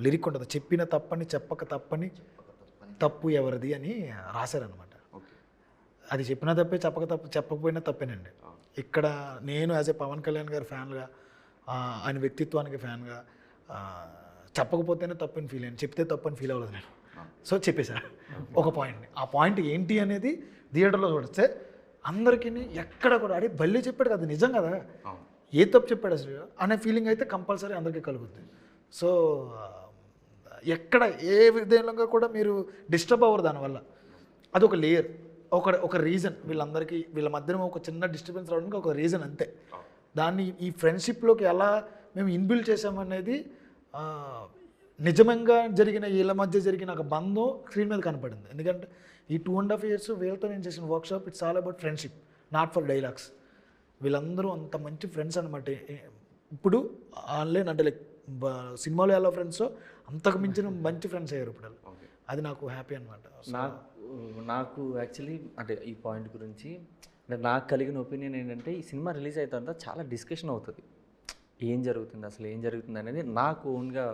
Lyric ఉంటుంది, చెప్పిన తప్పని చెప్పక తప్పని తప్పు ఎవరిది అని రాశారనమాట. అది చెప్పిన తప్పే, చెప్పకపోయినా తప్పేనండి. ఇక్కడ నేను యాజ్ ఏ పవన్ కళ్యాణ్ గారి ఫ్యాన్గా, ఆయన వ్యక్తిత్వానికి ఫ్యాన్గా, చెప్పకపోతేనే తప్పని ఫీల్ అయ్యాను, చెప్తే తప్పని ఫీల్ అవ్వలేదు నేను. సో చెప్పేశారు ఒక పాయింట్ని. ఆ పాయింట్ ఏంటి అనేది థియేటర్లో చూడితే అందరికీ ఎక్కడ కూడా అడే బల్లి చెప్పాడు కదా, నిజం కదా, ఏ తప్పు చెప్పాడు అసలు అనే ఫీలింగ్ అయితే కంపల్సరీ అందరికీ కలుగుతుంది. సో ఎక్కడ ఏ విధంగా కూడా మీరు డిస్టర్బ్ అవ్వరు దానివల్ల. అది ఒక లేయర్, ఒక రీజన్, వీళ్ళందరికీ వీళ్ళ మధ్యన ఒక చిన్న డిస్టర్బెన్స్ రావడానికి ఒక రీజన్ అంతే. దాన్ని ఈ ఫ్రెండ్షిప్లోకి ఎలా మేము ఇన్బిల్డ్ చేసామనేది నిజంగా జరిగిన వీళ్ళ మధ్య జరిగిన ఒక బంధం స్క్రీన్ మీద కనపడింది. ఎందుకంటే ఈ 2.5 years వీళ్ళతో నేను చేసిన workshop it's all about friendship, not for dialogues. వీళ్ళందరూ అంత మంచి ఫ్రెండ్స్ అనమాట. ఇప్పుడు ఆన్లైన్ అంటే లైక్ సినిమాలో ఎలా ఫ్రెండ్సో అంతకు మించిన మంచి ఫ్రెండ్స్ అయ్యారు ఇప్పుడు. అది నాకు హ్యాపీ అనమాట. నాకు యాక్చువల్లీ అంటే ఈ పాయింట్ గురించి అంటే నాకు కలిగిన ఒపీనియన్ ఏంటంటే, ఈ సినిమా రిలీజ్ అయిన తర్వాత చాలా డిస్కషన్ అవుతుంది, ఏం జరుగుతుంది అసలు ఏం జరుగుతుంది అనేది నాకు ఓన్గా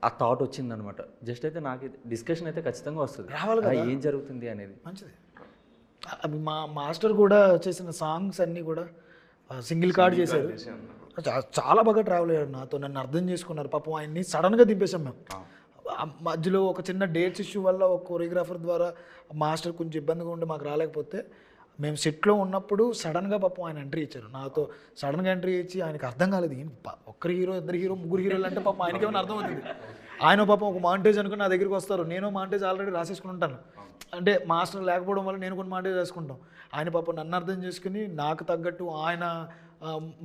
ఆ థాట్ వచ్చిందనమాట. జస్ట్ అయితే నాకు డిస్కషన్ అయితే ఖచ్చితంగా వస్తుంది, రావాలి ఏం జరుగుతుంది అనేది. మంచిది. అవి మా మాస్టర్ కూడా చేసిన సాంగ్స్ అన్నీ కూడా సింగిల్ కార్డ్ చేశారు. చాలా బాగా ట్రావెల్ అయ్యారు నాతో, నన్ను అర్థం చేసుకున్నారు. పాపం ఆయన్ని సడన్గా దింపేశాం మేము. మధ్యలో ఒక చిన్న డేట్స్ ఇష్యూ వల్ల ఒక కొరియోగ్రాఫర్ ద్వారా మాస్టర్ కొంచెం ఇబ్బందిగా ఉండి మాకు రాలేకపోతే, మేము సెట్లో ఉన్నప్పుడు సడన్గా పాపం ఆయన ఎంట్రీ ఇచ్చారు. నాతో సడన్గా ఎంట్రీ ఇచ్చి ఆయనకి అర్థం కాలేదు, ఒక్కరు హీరో, ఇద్దరు హీరో, ముగ్గురు హీరోలు అంటే పాపం ఆయనకి ఏమైనా అర్థం అవుతుంది. ఆయన పాపం ఒక మాంటేజ్ అనుకుని నా దగ్గరికి వస్తారు, నేను మాంటేజ్ ఆల్రెడీ రాసేసుకుని ఉంటాను. అంటే మాస్టర్ లేకపోవడం వల్ల నేను కొన్ని మాంటేజ్ రాసుకుంటాం. ఆయన పాపం నన్ను అర్థం చేసుకుని నాకు తగ్గట్టు ఆయన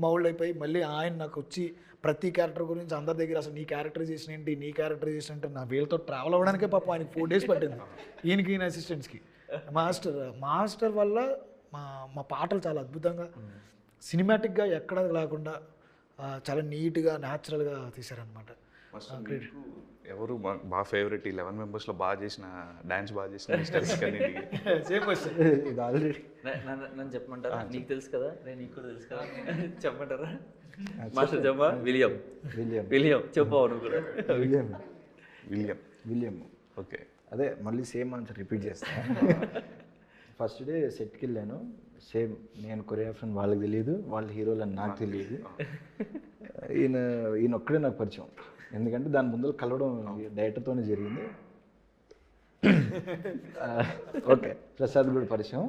మౌల్డ్ అయిపోయి మళ్ళీ ఆయన నాకు వచ్చి ప్రతి క్యారెక్టర్ గురించి అందరి దగ్గర అసలు నీ క్యారెక్టరైజేషన్ ఏంటి, నీ క్యారెక్టరైజేషన్ అంటే నా వీళ్ళతో ట్రావెల్ అవ్వడానికే పాపం ఆయనకి 4 days పట్టింది, ఈయన అసిస్టెంట్స్కి. మాస్టర్ వల్ల మా పాటలు చాలా అద్భుతంగా సినిమాటిక్గా ఎక్కడ లేకుండా చాలా నీట్గా న్యాచురల్గా తీశారనమాట. ఎవరు బాగా ఫేవరెట్ 11 members బాగా చేసిన డాన్స్ బాగా చేసిన నన్ను చెప్పమంటారా? నీకు తెలుసు కదా, నేను నీకు కూడా తెలుసు కదా, చెప్పమంటారా? మాస్టర్ చెప్పా. విలియం చెప్పావు నువ్వు కూడా. William okay. అదే మళ్ళీ సేమ్ ఆన్సర్ రిపీట్ చేస్తాను. ఫస్ట్ డే సెట్కి వెళ్ళాను, సేమ్ నేను కొరియోగ్రాఫర్ వాళ్ళకి తెలియదు, వాళ్ళ హీరోలు అని నాకు తెలియదు. ఈయన ఒక్కడే నాకు పరిచయం, ఎందుకంటే దాని ముందు కలవడం డైరెక్టర్తోనే జరిగింది. ఓకే, ప్రసాద్ కూడా పరిచయం.